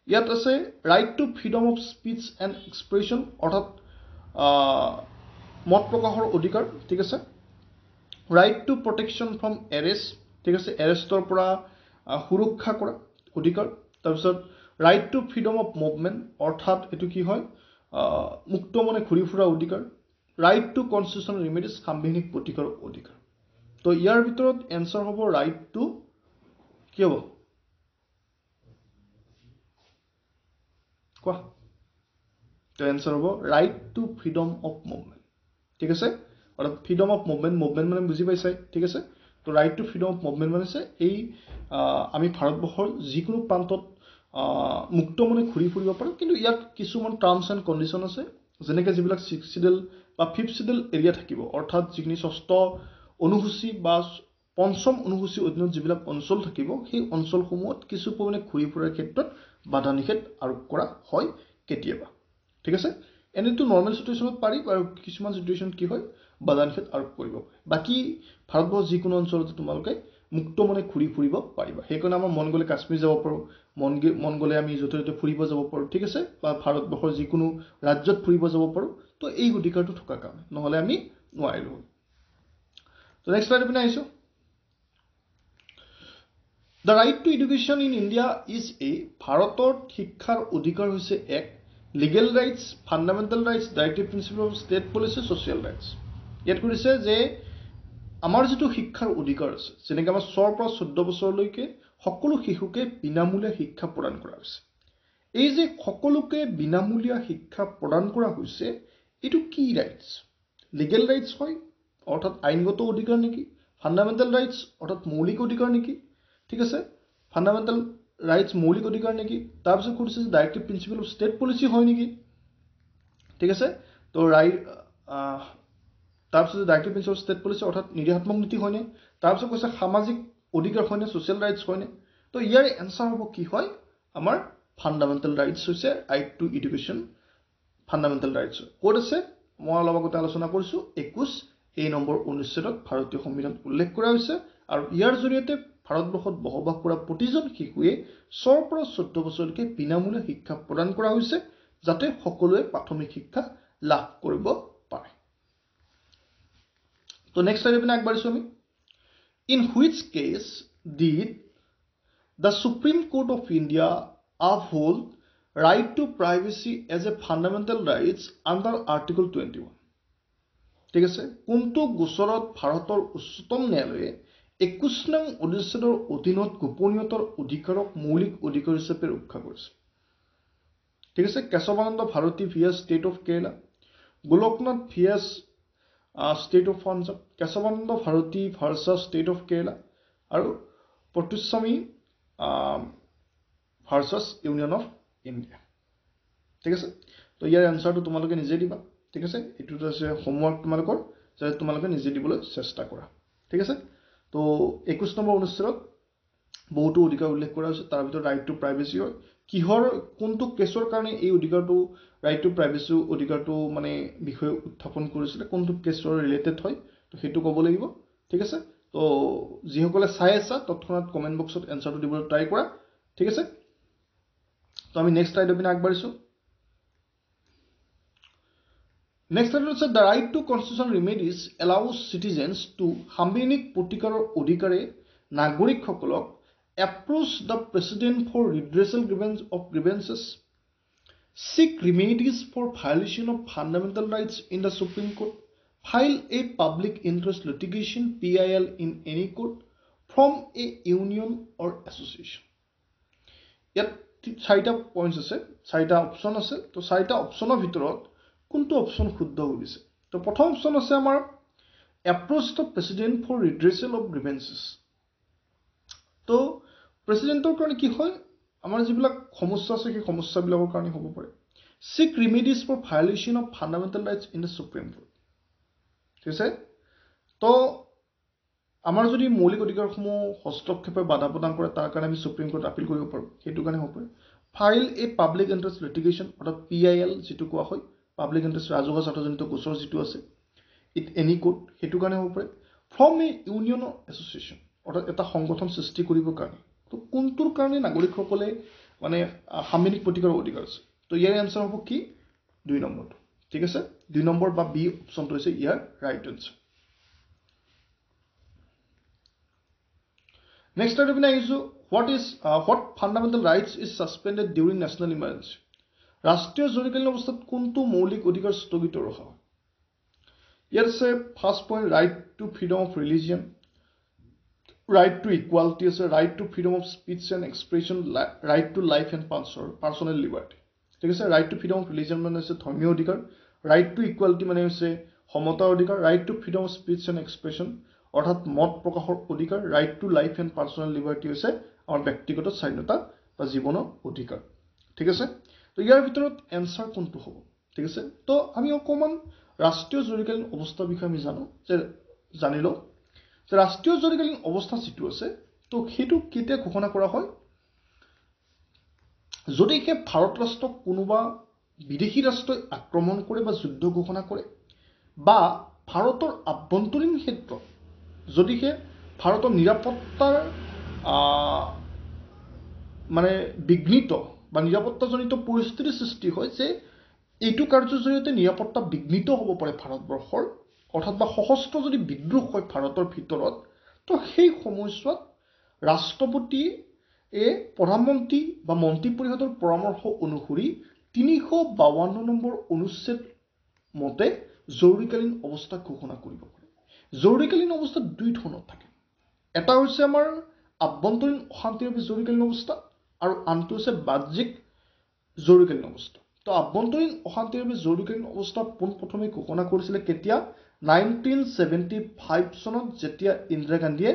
ইয়াত আছে right to freedom of speech and expression অৰ্থাৎ মত প্ৰকাশৰ অধিকাৰ ঠিক আছে right two protection from arrest ঠিক আছে এৰেষ্টৰ পৰা সুৰক্ষা কৰা অধিকাৰ তাৰপিছত right to freedom of movement অৰ্থাৎ এইটো কি হয় মুক্ত মনে ঘূৰি ফুৰা অধিকাৰ ৰাইট টু কনষ্টিটিউচনেল ৰিমেডিজ সাংবিধানিক প্ৰতিকাৰৰ অধিকাৰ তো ইয়াৰ ভিতৰত এনসাৰ হ'ব ৰাইট টু কি হ'ব কোৱা তো এনসাৰ হ'ব right to freedom of movement ঠিক আছে অৰ্থাৎ ফ্ৰীডম অফ মুভমেণ্ট মানে বুজি পাইছাই ঠিক আছে তো right to freedom of movement মানে আছে এই আমি ভাৰতবৰ্ষৰ যিকোনো প্ৰান্তত মুক্ত মনে ঘূৰি ফুৰিব পাৰোঁ কিন্তু ইয়াত কিছুমান টাৰ্মছ এণ্ড কণ্ডিশ্যন আছে যেনেকৈ যিবিলাক 6th শিডিউল বা 5th শিডিউল এৰিয়া থাকিব অৰ্থাৎ যিখিনি 6ষ্ঠ অনুসূচী বা 5ম অনুসূচীৰ অধীনত যিবিলাক অঞ্চল থাকিব সেই অঞ্চলসমূহত কিছু পৰিমাণে ঘূৰি ফুৰাৰ ক্ষেত্ৰত বাধা নিষেধ আৰোপ কৰা হয় কেতিয়াবা ঠিক আছে এনেতো নৰ্মেল সিচুৱেশ্যনত পাৰি আৰু কিছুমান সিচুৱেশ্যনত কি হয় বাধা নিষেধ আৰোপ কৰিব পাৰে বাকি ভাৰতবৰ্ষৰ যিকোনো অঞ্চলতে তোমালোকে মুক্ত মনে ঘূৰি ফুৰিব পাৰিবা সেইকাৰণে আমাৰ মন গ'লে কাশ্মীৰ যাব পাৰোঁ মন গ'লে আমি য'তে ত'তে ফুৰিব যাব পাৰোঁ ঠিক আছে বা ভাৰতবৰ্ষৰ যিকোনো ৰাজ্যত ফুৰিব যাব পাৰোঁ তো এই অধিকাৰটো থকাৰ কাৰণে নহ'লে আমি নোৱাৰিলোঁ তো নেক্সট স্লাইড পিনে আহিছোঁ the right to education in India is a ভাৰতৰ শিক্ষাৰ অধিকাৰ হৈছে এক legal rights fundamental rights directive principle of state policy social rights ইয়াত কৰিছে যে আমাৰ যিটো শিক্ষাৰ অধিকাৰ আছে যেনেকৈ আমাৰ 6ৰ পৰা 14 বছৰলৈকে সকলো শিশুকে বিনামূলীয়া শিক্ষা প্ৰদান কৰা হৈছে এই যে সকলোকে বিনামূলীয়া শিক্ষা প্ৰদান কৰা হৈছে এইটো কি ৰাইটছ লিগেল ৰাইটছ হয় অৰ্থাৎ আইনগত অধিকাৰ নেকি ফাণ্ডামেণ্টেল ৰাইটছ অৰ্থাৎ মৌলিক অধিকাৰ নেকি ঠিক আছে ফাণ্ডামেণ্টেল ৰাইটছ মৌলিক অধিকাৰ নেকি তাৰপিছত কৰিছে যে directive principle of state policy হয় নেকি ঠিক আছে তো তাৰপিছত directive principle of state policy অৰ্থাৎ নিৰ্দেশাত্মক নীতি হয়নে তাৰপিছত কৈছে সামাজিক অধিকাৰ হয়নে ছ'চিয়েল ৰাইটছ হয়নে তো ইয়াৰ এনচাৰ হ'ব কি হয় আমাৰ ফাণ্ডামেণ্টেল ৰাইটছ হৈছে right to education fundamental rights ক'ত আছে মই অলপ আগতে আলোচনা কৰিছোঁ 21 নম্বৰ অনুচ্ছেদত ভাৰতীয় সংবিধানত উল্লেখ কৰা হৈছে আৰু ইয়াৰ জৰিয়তে ভাৰতবৰ্ষত বসবাস কৰা প্ৰতিজন শিশুৱে 6ৰ পৰা 14 বছৰলৈকে বিনামূলীয়া শিক্ষা প্ৰদান কৰা হৈছে যাতে সকলোৱে প্ৰাথমিক শিক্ষা লাভ কৰিব পাৰে তো নেক্সট স্লাইড পিনে আগবাঢ়িছোঁ আমি in which case did the Supreme Court of India uphold right to privacy as a fundamental rights under Article 21 ঠিক আছে কোনটো গোচৰত ভাৰতৰ উচ্চতম ন্যায়ালয়ে 21 নং অনুচ্ছেদৰ অধীনত গোপনীয়তাৰ অধিকাৰক মৌলিক অধিকাৰ হিচাপে ৰক্ষা কৰিছে ঠিক আছে Kesavananda Bharati V S State of Kerala Golaknath V S State of Punjab Kesavananda Bharati versus State of Kerala আৰু Puttaswamy versus Union of India ঠিক আছে তো ইয়াৰ এনচাৰটো তোমালোকে নিজে দিবা ঠিক আছে এইটোতো আছে হোমৱৰ্ক তোমালোকৰ যাতে তোমালোকে নিজে দিবলৈ চেষ্টা কৰা ঠিক আছে তো 21 নম্বৰ অনুচ্ছেদত বহুতো অধিকাৰ উল্লেখ কৰা হৈছে তাৰ ভিতৰত ৰাইট টু প্ৰাইভেচি হয় কিহৰ কোনটো কেছৰ কাৰণে এই অধিকাৰটো ৰাইট টু প্ৰাইভেচি অধিকাৰটো মানে বিষয়ে উত্থাপন কৰিছিলে কোনটো কেছৰ ৰিলেটেড হয় তো সেইটো ক'ব লাগিব ঠিক আছে তো যিসকলে চাই আছা তৎক্ষণাত কমেণ্ট বক্সত এনচাৰটো দিবলৈ ট্ৰাই কৰা ঠিক আছে তো আমি নেক্সট স্লাইডৰ পিনে আগবাঢ়িছোঁ নেক্সট স্লাইডত আছে the right to constitutional remedies allows citizens to সাংবিধানিক প্ৰতিকাৰৰ অধিকাৰে নাগৰিকসকলক approach the president for redressal of grievances seek remedies for violation of fundamental rights in the Supreme Court file a public interest litigation PIL in any court from a union or association ইয়াত 4টা points আছে 4টা option আছে তো 4টা অপশ্যনৰ ভিতৰত কোনটো option শুদ্ধ হৈছে তো প্ৰথম অপশ্যন আছে আমাৰ approach the president for redressal of grievances তো প্ৰেচিডেণ্টৰ কাৰণে কি হয় আমাৰ যিবিলাক সমস্যা আছে সেই সমস্যাবিলাকৰ কাৰণে হ'ব পাৰে seek remedies for violation of fundamental rights in the Supreme Court ঠিক আছে তো আমাৰ যদি মৌলিক অধিকাৰসমূহ হস্তক্ষেপে বাধা প্ৰদান কৰে তাৰ কাৰণে আমি সুপ্ৰিম কোৰ্ট আপিল কৰিব পাৰোঁ সেইটো কাৰণে হ'ব পাৰে ফাইল এ পাব্লিক ইণ্টাৰেষ্ট লিটিগেশ্যন অৰ্থাৎ PIL যিটো কোৱা হয় পাব্লিক ইণ্টাৰেষ্ট ৰাজহুৱা স্বাৰ্থজনিত গোচৰ যিটো আছে ইট এনি কোৰ্ট সেইটো কাৰণে হ'ব পাৰে ফ্ৰম এ ইউনিয়ন এছ'চিয়েশ্যন অৰ্থাৎ এটা সংগঠন সৃষ্টি কৰিবৰ কাৰণে তো কোনটোৰ কাৰণে নাগৰিকসকলে মানে সাংবিধানিক প্ৰতিকাৰৰ অধিকাৰ আছে তো ইয়াৰ এনচাৰ হ'ব কি 2 নম্বৰটো ঠিক আছে 2 নম্বৰ বা বি অপশ্যনটো হৈছে ইয়াৰ ৰাইট এনচাৰ নেক্সট টাইপ পিনে আহিছোঁ what fundamental rights is suspended during national emergency ৰাষ্ট্ৰীয় জৰুৰীকালীন অৱস্থাত কোনটো মৌলিক অধিকাৰ স্থগিত ৰখা হয় ইয়াত আছে first point right to freedom of religion right to equality is a right to freedom of speech and expression, right to life and personal liberty. ঠিক আছে right to freedom of religion মানে হৈছে ধৰ্মীয় অধিকাৰ right to equality মানে হৈছে সমতাৰ অধিকাৰ right to freedom of speech and expression অৰ্থাৎ মত প্ৰকাশৰ অধিকাৰ right to life and personal liberty হৈছে আমাৰ ব্যক্তিগত স্বাধীনতা বা জীৱনৰ অধিকাৰ ঠিক আছে তো ইয়াৰ ভিতৰত এনসাৰ কোনটো হ'ব ঠিক আছে তো আমি অকমান ৰাষ্ট্ৰীয় জৰুৰীকালীন অৱস্থাৰ বিষয়ে আমি জানি লওঁ যে ৰাষ্ট্ৰীয় জৰুৰীকালীন অৱস্থা যিটো আছে তো সেইটো কেতিয়া ঘোষণা কৰা হয় যদি কে ভাৰত ৰাষ্ট্ৰক কোনোবা বিদেশী ৰাষ্ট্ৰই আক্ৰমণ কৰে বা যুদ্ধ ঘোষণা কৰে বা ভাৰতৰ আভ্যন্তৰীণ ক্ষেত্ৰত যদি কে ভাৰতৰ নিৰাপত্তাৰ মানে বিঘ্নিত বা নিৰাপত্তাজনিত পৰিস্থিতিৰ সৃষ্টি হয় যে এইটো কাৰ্যৰ জৰিয়তে নিৰাপত্তা বিঘ্নিত হ'ব পাৰে ভাৰতবৰ্ষৰ অৰ্থাৎ বা সশস্ত্ৰ যদি বিদ্ৰোহ হয় ভাৰতৰ ভিতৰত তো সেই সময়ছোৱাত ৰাষ্ট্ৰপতিয়ে প্ৰধানমন্ত্ৰী বা মন্ত্ৰী পৰিষদৰ পৰামৰ্শ অনুসৰি 352 নম্বৰ অনুচ্ছেদ মতে জৰুৰীকালীন অৱস্থা ঘোষণা কৰিব পাৰে জৰুৰীকালীন অৱস্থা দুই ধৰণৰ থাকে এটা হৈছে আমাৰ আভ্যন্তৰীণ অশান্তিৰ বাবে জৰুৰীকালীন অৱস্থা আৰু আনটো হৈছে বাহ্যিক জৰুৰীকালীন অৱস্থা তো আভ্যন্তৰীণ অশান্তিৰ বাবে জৰুৰীকালীন অৱস্থা পোনপ্ৰথমে ঘোষণা কৰিছিল কেতিয়া 1975 চনত যেতিয়া ইন্দিৰা গান্ধীয়ে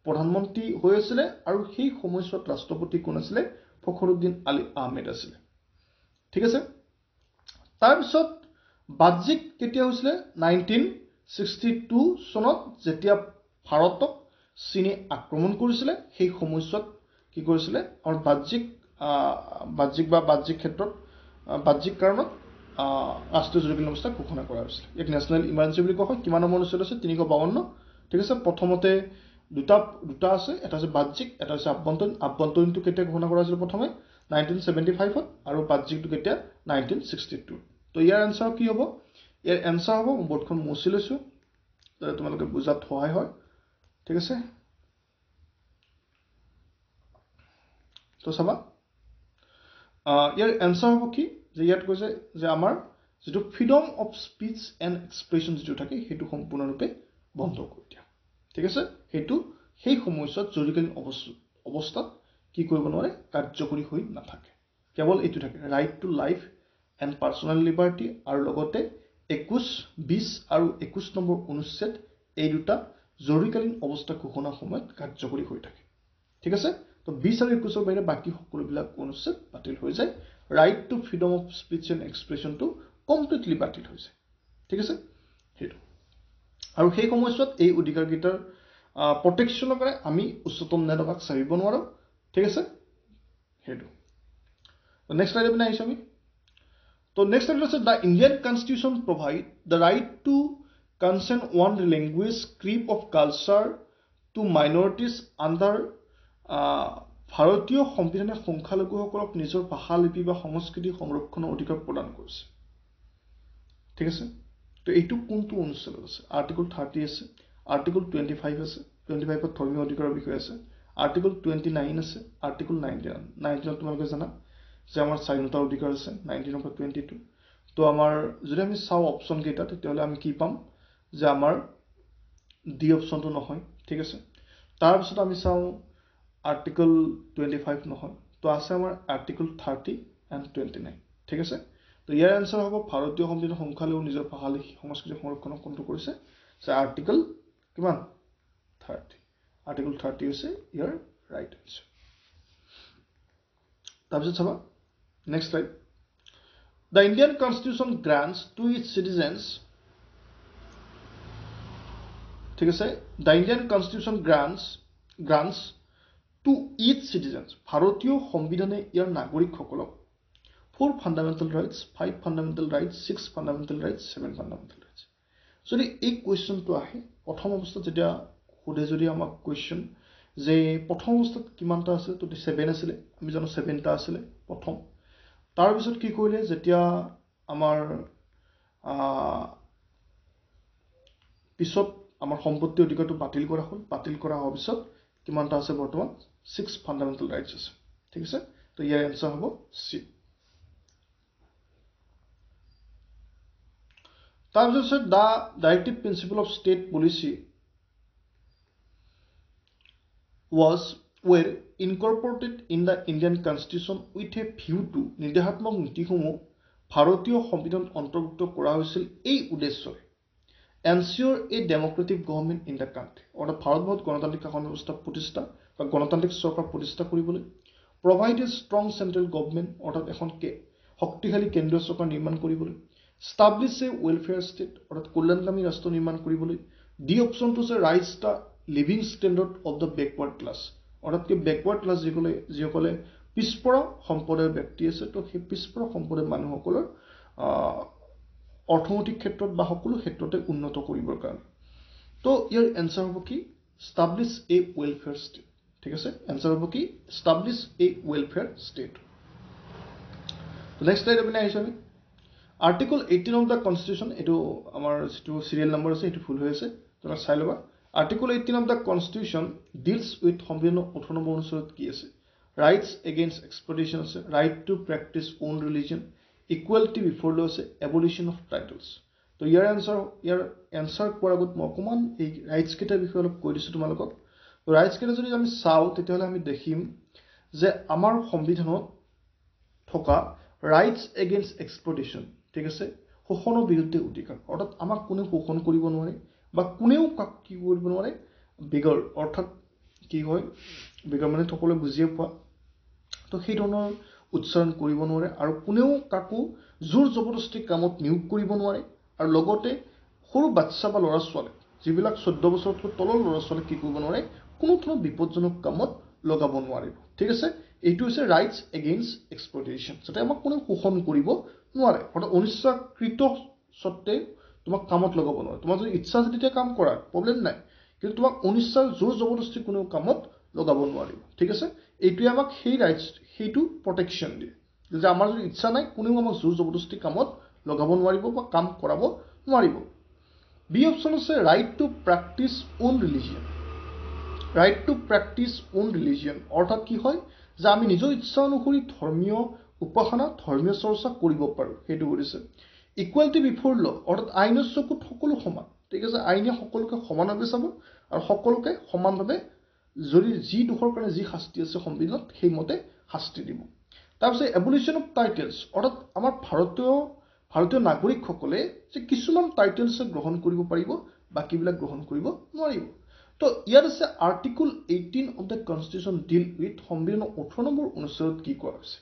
প্ৰধানমন্ত্ৰী হৈ আছিল আৰু সেই সময়ছোৱাত ৰাষ্ট্ৰপতি কোন আছিল ফখৰুদ্দিন আলী আহমেদ আছিল ঠিক আছে তাৰ পিছত বাহ্যিক কেতিয়া হৈছিল 1962 চনত যেতিয়া ভাৰতক চীনে আক্ৰমণ কৰিছিল সেই সময়ছোৱাত কি কৰিছিল আৰু বাহ্যিক ক্ষেত্ৰত বাহ্যিক কাৰণত ৰাষ্ট্ৰীয় জৰুৰীকালীন অৱস্থা ঘোষণা কৰা হৈছিল এক নেশ্যনেল ইমাৰ্জেঞ্চি বুলি কোৱা হয় কিমান নম্বৰ অনুচ্ছেদ আছে 352 ঠিক আছে প্ৰথমতে দুটা আছে এটা আছে বাহ্যিক এটা আছে আভ্যন্তৰীণটো কেতিয়া ঘোষণা কৰা হৈছিল প্ৰথমে 1975 ত আৰু বাহ্যিকটো কেতিয়া 1962 তো ইয়াৰ আনসাৰ কি হ'ব ইয়াৰ আনসাৰ হ'ব বৰ্ডখন মুছি লৈছো যাতে তোমালোকে বুজাত সহায় হয় ঠিক আছে তো চাবা ইয়াৰ আনসাৰ হ'ব কি যে ইয়াত কৈছে যে আমাৰ যেটো freedom of speech and expression যেটো থাকে সেইটো সম্পূৰ্ণৰূপে বন্ধ কৰি দিয়া ঠিক আছে সেইটো সেই সময়ছোৱাত জৰুৰীকালীন অৱস্থাত কি কৰিব নোৱাৰে কাৰ্যকৰী হৈ নাথাকে কেৱল এইটো থাকে right to life and personal liberty আৰু লগতে 21 20 আৰু 21 নম্বৰ অনুচ্ছেদ এই দুটা জৰুৰীকালীন অৱস্থা ঘোষণাৰ সময়ত কাৰ্যকৰী হৈ থাকে ঠিক আছে তো 20 আৰু 21 ৰ বাহিৰে বাকি সকলোবিলাক অনুচ্ছেদ বাতিল হৈ যায় right to freedom of speech and এক্সপ্ৰেছনটো কমপ্লিটলি বাতিল হৈ যায় ঠিক আছে সেইটো আৰু সেই সময়ছোৱাত এই অধিকাৰকেইটাৰ প্ৰটেকশ্যনৰ কাৰণে আমি উচ্চতম ন্যায়ালয়ক চাবিব নোৱাৰো ঠিক আছে সেইটো নেক্সট স্লাইড আপনি আহিছো আমি তো নেক্সট স্লাইড আছে the Indian constitution provide the right to consent own language script of culture to minorities under ভাৰতীয় সংবিধানে সংখ্যালঘুসকলক নিজৰ ভাষা লিপি বা সংস্কৃতি সংৰক্ষণৰ অধিকাৰ প্ৰদান কৰিছে ঠিক আছে তো এইটো কোনটো অনুচ্ছেদ আছে আৰ্টিকল 30 আছে আৰ্টিকল 25 আছে 25 ত ধৰ্মীয় অধিকাৰৰ বিষয় আছে আৰ্টিকল 29 আছে আৰ্টিকল 19 তোমালোকে জানা যে আমাৰ স্বাধীনতাৰ অধিকাৰ আছে 19 নম্বৰ 22 তো আমাৰ যদি আমি চাও অপচন কেইটা তেতিয়াহলে আমি কি পাম যে আমাৰ ডি অপচনটো নহয় ঠিক আছে তাৰ পিছত আমি চাও আৰ্টিকল 25 নহয় তো আছে আমাৰ আৰ্টিকল 30 এণ্ড 29 ঠিক আছে তো ইয়াৰ আনসাৰ হ'ব ভাৰতীয় সংবিধানৰ সংখ্যালঘু নিজৰ ভাষা সংস্কৃতি সংৰক্ষণ কোনটো কৰিছে যে আৰ্টিকল কিমান 30 আৰ্টিকল 30 হৈছে ইয়াৰ ৰাইট আনসাৰ তাৰপিছত চাবা next slide The Indian Constitution grants to its citizens ঠিক আছে The Indian Constitution grants to each citizens ভাৰতীয় সংবিধানে ইয়াৰ নাগৰিকসকলক 4 fundamental rights 5 fundamental rights 6 fundamental rights 7 fundamental rights যদি এই কোৱেশ্চনটো আহে প্ৰথম অৱস্থাত যেতিয়া খুদে যদি আমাক কোৱেশ্চন যে প্ৰথম অৱস্থাত কিমানটা আছিল তো 7 আছিল আমি জানো 7টা আছিল প্ৰথম তাৰ পিছত কি কৰিলে যেতিয়া আমাৰ পিছত আমাৰ সম্পত্তি অধিকাৰটো বাতিল কৰা হ'ল বাতিল কৰা হোৱাৰ পিছত কিমানটা আছে বৰ্তমান 6 ফাণ্ডামেণ্টেল ৰাইটছ আছে ঠিক আছে তো ইয়াৰ এনসাৰ হ'ব সি তাৰপিছত the directive principle of state policy was were incorporated in the Indian Constitution with a view to নিৰ্দেশাত্মক নীতিসমূহ ভাৰতীয় সংবিধানত অন্তৰ্ভুক্ত কৰা হৈছিল এই উদ্দেশ্যৰে ensure a democratic government in the country অৰ্থাৎ ভাৰতবৰ্ষত গণতান্ত্ৰিক শাসন ব্যৱস্থা প্ৰতিষ্ঠা বা গণতান্ত্ৰিক চৰকাৰ প্ৰতিষ্ঠা কৰিবলৈ provide a strong central government অৰ্থাৎ এখন শক্তিশালী কেন্দ্ৰীয় চৰকাৰ নিৰ্মাণ কৰিবলৈ establish a welfare state অৰ্থাৎ কল্যাণকামী ৰাষ্ট্ৰ নিৰ্মাণ কৰিবলৈ the option to say rise the living standard of the backward class অৰ্থাৎ কি backward class যিসকলে পিছপৰা সম্প্ৰদায়ৰ ব্যক্তি আছে তো সেই পিছপৰা সম্প্ৰদায়ৰ মানুহসকলৰ অৰ্থনৈতিক ক্ষেত্ৰত বা সকলো ক্ষেত্ৰতে উন্নত কৰিবৰ কাৰণে তো ইয়াৰ এনসাৰ হ'ব কি establish a welfare state ঠিক আছে এনসাৰ হ'ব কি establish a welfare state তো নেক্সট স্লাইড আপুনি আহিছো আমি আৰ্টিকল 18 অফ দা কনস্টিটিউশন এটো আমাৰ যেটো সিৰিয়াল নম্বৰ আছে এটো ফুল হৈ আছে তোমৰা চাই লবা article 18 of the constitution deals with সংবিধানৰ 18 নম্বৰ অনুচ্ছেদত কি আছে রাইটস এগেইনষ্ট এক্সপ্লইটেশন আছে right to practise own religion equality before law আছে এবলিশন অফ টাইটেলস তো ইয়াৰ এনসাৰ কোৱাৰ আগত মই অকমান এই ৰাইটস কেইটাৰ বিষয়ে অলপ কৈ দিছো তোমালোকক তো ৰাইটস কেইটা যদি আমি চাও তেতিয়াহলে আমি দেখিম যে আমাৰ সংবিধানত থকা ৰাইটস এগেইনষ্ট এক্সপ্লইটেশন ঠিক আছে শোষণৰ বিৰুদ্ধে অধিকাৰ অৰ্থাৎ আমাক কোনেও শোষণ কৰিব নোৱাৰে বা কোনেও কি কৰিব নোৱাৰে বিগৰ অৰ্থাৎ কি হয় বিগৰ মানে সকলোৱে বুজিয়ে পোৱা তো সেই ধৰণৰ উচ্চাৰণ কৰিব নোৱাৰে আৰু কোনেও কাকো জোৰ জবৰদস্তি কামত নিয়োগ কৰিব নোৱাৰে আৰু লগতে সৰু বাচ্চা বা ল'ৰা ছোৱালী যিবিলাক 14 বছৰতকৈ তলৰ ল'ৰা ছোৱালী কি কৰিব নোৱাৰে কোনো ধৰণৰ বিপদজনক কামত লগাব নোৱাৰিব ঠিক আছে এইটো হৈছে ৰাইটস এগেইনষ্ট এক্সপ্লইটেশন যাতে আমাক কোনেও শোষণ কৰিব নোৱাৰে অৰ্থাৎ অনিচ্ছাকৃত সত্ত্বে তোমাক কামত লগাব নোৱাৰে তোমাৰ যদি ইচ্ছা আছে তেতিয়া কাম কৰা প্ৰবলেম নাই কিন্তু তোমাক অনিচ্ছাৰ জোৰ জবৰদস্তি কোনেও কামত লগাব নোৱাৰিব ঠিক আছে এইটোৱে আমাক সেই ৰাইটস সেইটো প্ৰটেকচন দিয়ে যে আমাৰ যদি ইচ্ছা নাই কোনেও আমাক জোৰ জবৰদস্তি কামত লগাব নোৱাৰিব বা কাম কৰাব নোৱাৰিব বি অপচন আছে right to practise own religion right to practise own religion অৰ্থাৎ কি হয় যে আমি নিজৰ ইচ্ছা অনুসৰি ধৰ্মীয় উপাসনা ধৰ্মীয় চৰ্চা কৰিব পাৰো সেইটো কৰিছে ইকুয়ালিটি বিফোৰ ল অৰ্থাৎ আইনৰ চকুত সকলো সমান ঠিক আছে আইনে সকলোকে সমানভাৱে চাব আৰু সকলোকে সমানভাৱে যদি যি দুখৰ কাৰণে যি শাস্তি আছে সংবিধানত সেই মতে শাস্তি দিব তাৰপিছত এবলিশন অফ টাইটেলস অৰ্থাৎ আমাৰ ভাৰতীয় নাগৰিকসকলে যে কিছুমান টাইটেলস গ্ৰহণ কৰিব পাৰিব বাকিবিলাক গ্ৰহণ কৰিব নোৱাৰিব তো ইয়াত আছে article 18 of the constitution deal with সংবিধানৰ 18 নম্বৰ অনুচ্ছেদত কি কোৱা হৈছে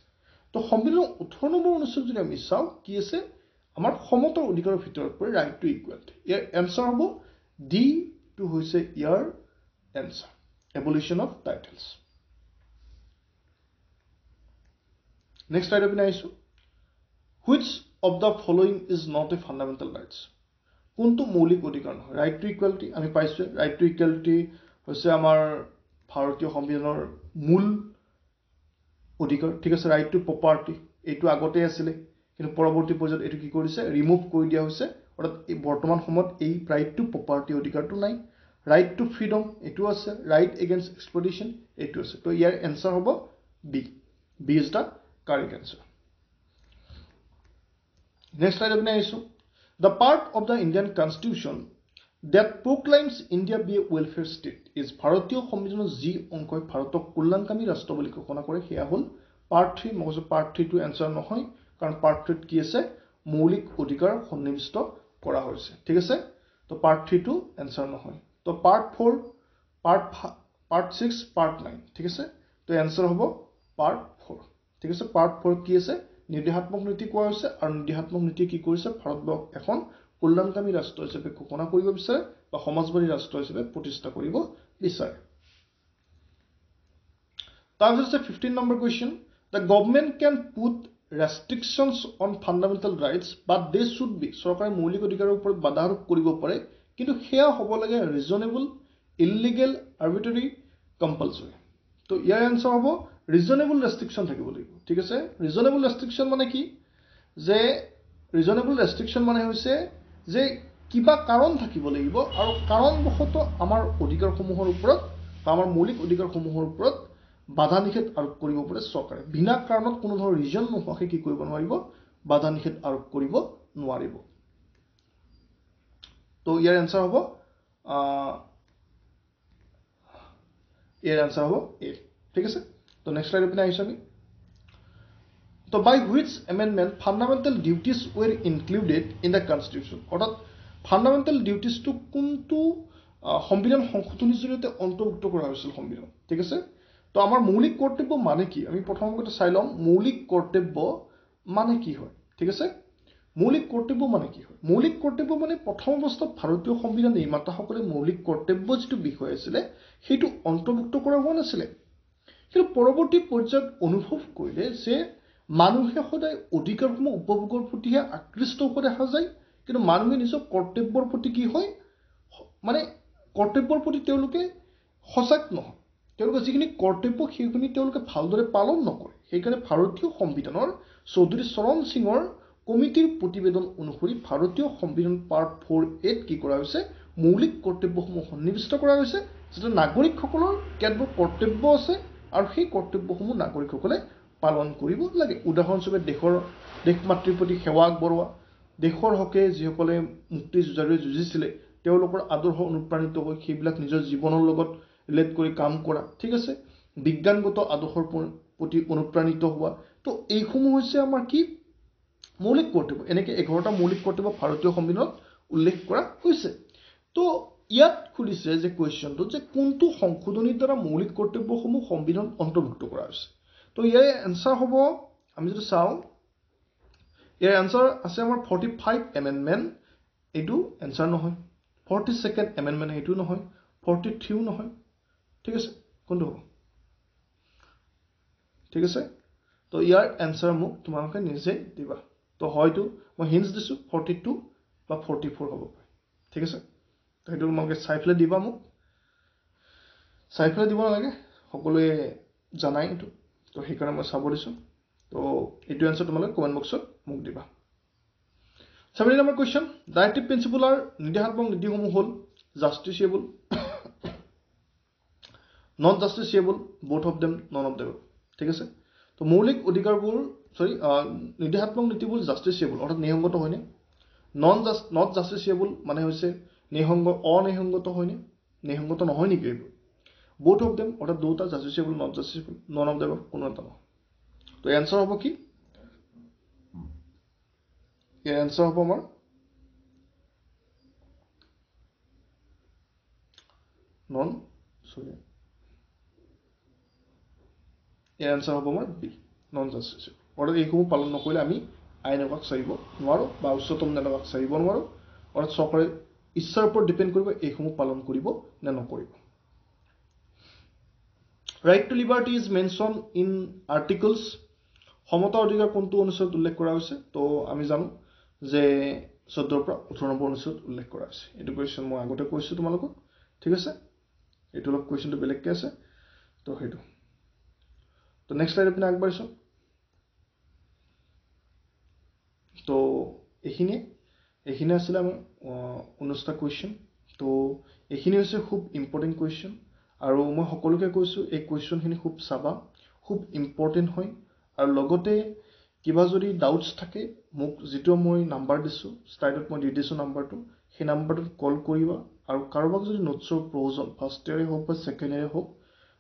তো সংবিধানৰ 18 নম্বৰ অনুচ্ছেদ যদি আমি চাও কি আছে আমাৰ সমতাৰ অধিকাৰৰ ভিতৰত পৰে ৰাইট টু ইকুয়ালিটি ইয়াৰ এনসাৰ হ'ব ডি টু হৈছে ইয়াৰ answer abolition of titles next slide আপনি আইছো which of the following is not a fundamental rights কোনটো মৌলিক অধিকাৰ নহয় ৰাইট টু ইকুয়ালিটি আমি পাইছো ৰাইট টু ইকুয়ালিটি হৈছে আমাৰ ভাৰতীয় সংবিধানৰ মূল অধিকাৰ ঠিক আছে ৰাইট টু প্ৰপাৰ্টি এইটো আগতে আছিল কিন্তু পৰৱৰ্তী পৰ্যায়ত এটো কি কৰিছে ৰিমুভ কৰি দিয়া হৈছে অৰ্থাৎ এই বৰ্তমান সময়ত এই ৰাইট টু প্ৰপাৰ্টি অধিকাৰটো নাই ৰাইট টু ফ্ৰীডম এটো আছে ৰাইট এগেইনষ্ট এক্সপ্লইটেশন এটো আছে তো ইয়াৰ এনসাৰ হ'ব B is the correct answer next slide আপনি আইছো the part of the Indian Constitution that proclaims India be a welfare state is ভাৰতীয় সংবিধানৰ যি অংশই ভাৰতক কল্যাণকামী ৰাষ্ট্ৰ বুলি ঘোষণা কৰে সেয়া হ'ল পাৰ্ট 3 মগজ পাৰ্ট 3 টো এনসাৰ নহয় কাৰণ পাৰ্ট 3 কি আছে মৌলিক অধিকাৰ সন্নিবিষ্ট কৰা হৈছে ঠিক আছে তো পাৰ্ট 3 টো এনসাৰ নহয় তো পাৰ্ট 4 পাৰ্ট 6 পাৰ্ট 9 ঠিক আছে তো এনসাৰ হ'ব পাৰ্ট 4 ঠিক আছে পাৰ্ট 4 কি আছে নিৰ্দেশাত্মক নীতি কোৱা হৈছে আৰু নিৰ্দেশাত্মক নীতি কি কৰিছে ভাৰতবৰ্ষ এখন কল্যাণকামী ৰাষ্ট্ৰ হিচাপে ঘোষণা কৰিব বিচাৰে বা সমাজবাদী ৰাষ্ট্ৰ হিচাপে প্ৰতিষ্ঠা কৰিব বিচাৰে তাৰপিছত 15 number question the government can put restrictions on fundamental rights but they should be চৰকাৰে মৌলিক অধিকাৰৰ ওপৰত বাধা আৰোপ কৰিব পাৰে কিন্তু সেয়া হ'ব লাগে ৰিজনেবল ইলিগেল আৰ্বিট্ৰাৰী কম্পালসৰি তো ইয়াৰ এনসাৰ হ'ব ৰিজনেবল ৰেষ্ট্ৰিকশন থাকিব লাগিব ঠিক আছে ৰিজনেবল ৰেষ্ট্ৰিকশন মানে কি যে ৰিজনেবল ৰেষ্ট্ৰিকশন মানে হৈছে যে কিবা কাৰণ থাকিব লাগিব আৰু কাৰণবশত আমাৰ অধিকাৰসমূহৰ ওপৰত বা আমাৰ মৌলিক অধিকাৰসমূহৰ ওপৰত বাধা নিষেধ আৰোপ কৰিব পাৰে চৰকাৰে বিনা কাৰণত কোনো ধৰণৰ ৰিজন নোহোৱাকৈ কি কৰিব নোৱাৰিব বাধা নিষেধ আৰোপ কৰিব নোৱাৰিব তো ইয়াৰ এনসাৰ হ'ব A ঠিক আছে তো নেক্সট স্লাইড ওপেন আহিছো আমি তো by which amendment fundamental duties were included in the constitution অর্থাৎ ফান্ডামেন্টাল ডিউটিজ টু কোনটো সংবিধান সংশোধনীৰ জৰিয়তে অন্তৰ্ভুক্ত কৰা হৈছিল সংবিধান ঠিক আছে তো আমাৰ মৌলিক কৰ্তব্য মানে কি আমি প্ৰথম কথা চাই লম মৌলিক কৰ্তব্য মানে কি হয় ঠিক আছে মৌলিক কৰ্তব্য মানে কি হয় মৌলিক কৰ্তব্য মানে প্ৰথম অৱস্থাত ভাৰতীয় সংবিধান নিৰ্মাতাসকলে মৌলিক কৰ্তব্য যেটো বিষয় আছিল সেইটো অন্তৰ্ভুক্ত কৰা হোৱা নাছিল কিন্তু পৰৱৰ্তী পৰ্যায়ত অনুভৱ কৰিলে যে মানুহে সদায় অধিকাৰসমূহ উপভোগৰ প্ৰতিহে আকৃষ্ট হোৱা দেখা যায় কিন্তু মানুহে নিজৰ কৰ্তব্যৰ প্ৰতি কি হয় মানে কৰ্তব্যৰ প্ৰতি তেওঁলোকে সজাগ নহয় তেওঁলোকৰ যিখিনি কৰ্তব্য সেইখিনি তেওঁলোকে ভালদৰে পালন নকৰে সেইকাৰণে ভাৰতীয় সংবিধানৰ চৌধুৰী চৰণ সিঙৰ কমিটিৰ প্ৰতিবেদন অনুসৰি ভাৰতীয় সংবিধান পাৰ্ট 4A কি কৰা হৈছে মৌলিক কৰ্তব্যসমূহ সন্নিৱিষ্ট কৰা হৈছে যাতে নাগৰিকসকলৰ কেতবোৰ কৰ্তব্য আছে আৰু সেই কৰ্তব্যসমূহ নাগৰিকসকলে পালন কৰিব লাগে উদাহৰণস্বৰূপে দেশ মাতৃৰ প্ৰতি সেৱা আগবঢ়োৱা দেশৰ হকে যিসকলে মুক্তি যুঁজাৰুৱে যুঁজিছিলে তেওঁলোকৰ আদৰ্শ অনুপ্ৰাণিত হৈ সেইবিলাক নিজৰ জীৱনৰ লগত ৰিলেট কৰি কাম কৰা ঠিক আছে বিজ্ঞানগত আদৰ্শৰ প্ৰতি অনুপ্ৰাণিত হোৱা তো এইসমূহ হৈছে আমাৰ কি মৌলিক কৰ্তব্য এনেকৈ 11টা মৌলিক কৰ্তব্য ভাৰতীয় সংবিধানত উল্লেখ কৰা হৈছে তো ইয়াত খুলিছে যে কোৱেশ্চনটো যে কোনটো সংশোধনীৰ দ্বাৰা মৌলিক কৰ্তব্যসমূহ সংবিধানত অন্তৰ্ভুক্ত কৰা হৈছে তো ইয়াৰ এনসাৰ হ'ব আমি যদি চাওঁ ইয়াৰ এনসাৰ আছে আমাৰ 45 এমেন্ডমেন্ট এটো এনসাৰ নহয় 42nd এমেন্ডমেন্ট এটো নহয় 43 নহয় ঠিক আছে কোনটো হ'ব ঠিক আছে তো ইয়াৰ এনসাৰ মোক তোমালোকে নিজে দিবা তো হয়তো মই হিন্টস দিছো 42 বা 44 হ'ব পাৰে ঠিক আছে তো এটো তোমালোকে চাইফলে দিবা মোক চাইফলে দিব নালাগে সকলোৱে জানাই এটো তো সেইকাৰণে মই চাব দিছো তো এটো এনসাৰ তোমালোকে কমেন্ট বক্সত মোক দিবা 7 নম্বৰ কোৱেশ্চন ডাইৰেক্টিভ প্ৰিন্সিপল আৰু নিৰ্দেশাত্মক নীতিসমূহ হ'ল জাস্টিসিয়েবল non জাস্টিসিয়েবল both of them none of them ঠিক আছে তো মৌলিক অধিকাৰবোৰ নিৰ্দেশাত্মক নীতিবোৰ জাস্টিসিয়েবল অৰ্থাৎ নিয়মগত হয়নে নট জাস্টিসিয়েবল মানে হৈছে অনিয়মগত হয়নে নিয়মগত নহয় নেকি both of them অৰ্থাৎ দুটা জাস্টিসিয়েবল নট জাস্টিসিয়েবল none of them কোনো এটা নহয় তো এনসাৰ হ'ব কি ইয়াৰ এনসাৰ হ'ব আমাৰ ইয়াৰ এনসাৰ হ'ব আমাৰ বি নন জাস্টিসিয়েবল অৰ্থাৎ এইসমূহ পালন নকৰিলে আমি আইনক চাৰিব নোৱাৰো বা উচ্চতম ন্যায়ালয়ক চাৰিব নোৱাৰো অৰ্থাৎ চৰকাৰে ইচ্ছাৰ ওপৰত ডিপেন্ড কৰিব এইসমূহ পালন কৰিব নে নকৰিব right to liberty is mention in articles সমতা অধিকাৰ কোনটো অনুচ্ছেদত উল্লেখ কৰা হৈছে তো আমি জানো যে 14 পৰা 18 নম্বৰ অনুচ্ছেদত উল্লেখ কৰা হৈছে এটো কোৱেশ্চন মই আগতে কৈছো তোমালোকক ঠিক আছে এটো অলপ কোৱেশ্চনটো বেলেগকৈ আছে তো হেতু তো নেক্সট স্লাইড আপনি আগবাঢ়িছো তো এইখিনি আছিল আমাৰ 19টা কোৱেশ্চন তো এইখিনি হৈছে খুব ইম্পৰ্টেন্ট কোৱেশ্চন আৰু মই সকলোকে কৈছো এই কোৱেশ্চনখিনি খুব চাবা খুব ইম্পৰ্টেন্ট হয় আৰু লগতে কিবা যদি ডাউটস থাকে মোক যেটো মই নাম্বাৰ দিছো স্লাইডত মই দি দিছো নাম্বাৰটো সেই নাম্বাৰটোত কল কৰিবা আৰু কাৰোবাক যদি নোটছৰ প্ৰয়োজন ফাৰ্ষ্ট ইয়াৰে হওক বা সেকেন্ড ইয়াৰে হওক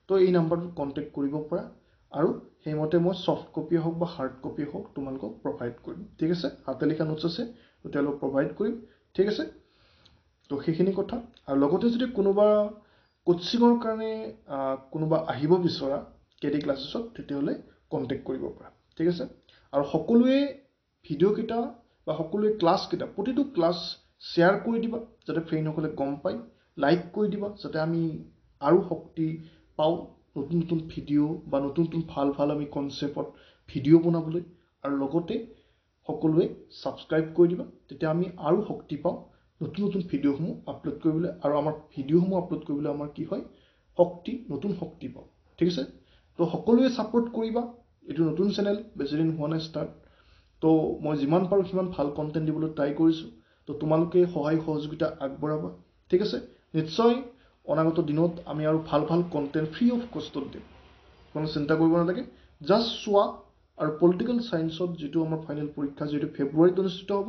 তো এই নাম্বাৰটোত কন্টাক্ট কৰিব পাৰা আৰু সেইমতে মই সফট কপি হওক বা হাৰ্ড কপি হওক তোমালোকক প্ৰভাইড কৰিম ঠিক আছে হাতে লিখা নোটছ আছে তো তেওঁলোক প্ৰভাইড কৰিম ঠিক আছে তো সেইখিনি কথা আৰু লগতে যদি কোনোবা কোচিংৰ কাৰণে কোনোবা আহিব বিচৰা কেডি ক্লাसेছত তেতিয়াহলে কন্টাক্ট কৰিব পাৰা ঠিক আছে আৰু সকলোৱে ভিডিও কিটা বা সকলোৱে ক্লাস কিটা প্ৰতিটো ক্লাস শেয়াৰ কৰি দিবা যাতে ফ্ৰেণ্ডসকলে গম পায় লাইক কৰি দিবা যাতে আমি আৰু শক্তি পাও নতুন নতুন ভিডিও বা নতুন নতুন ভাল আমি কনসেপ্টত ভিডিও বনাবলৈ আৰু লগতে সকলোৱে সাবস্ক্ৰাইব কৰি দিবা তেতিয়া আমি আৰু শক্তি পাও নতুন নতুন ভিডিওসমূহ আপলোড কৰিবলৈ আৰু আমাৰ ভিডিওসমূহ আপলোড কৰিবলৈ আমাৰ কি হয় শক্তি নতুন শক্তি পাও ঠিক আছে তো সকলোৱে সাপোৰ্ট কৰিবা এটো নতুন চেনেল বেছিদিন হোৱা নাই ষ্টাৰ্ট তো মই যিমান পাৰো সিমান ভাল কন্টেন্ট দিবলৈ ট্ৰাই কৰিছো তো তোমালোকে সহায় সহযোগিতা আগবঢ়াবা ঠিক আছে নিশ্চয় অনাগত দিনত আমি আৰু ভাল ভাল কণ্টেণ্ট ফ্ৰী অফ কষ্টত দিম, কোনো চিন্তা কৰিব নালাগে। জাষ্ট চোৱা। আৰু পলিটিকেল ছায়েন্সত যিটো আমাৰ ফাইনেল পৰীক্ষা যিটো ফেব্ৰুৱাৰীত অনুষ্ঠিত হ'ব,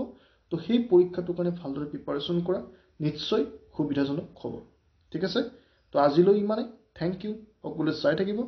তো সেই পৰীক্ষাটোৰ কাৰণে ভালদৰে প্ৰিপাৰেশ্যন কৰা, নিশ্চয় সুবিধাজনক হ'ব। ঠিক আছে, তো আজিলৈ ইমানেই। Thank you. সকলোৱে চাই থাকিব।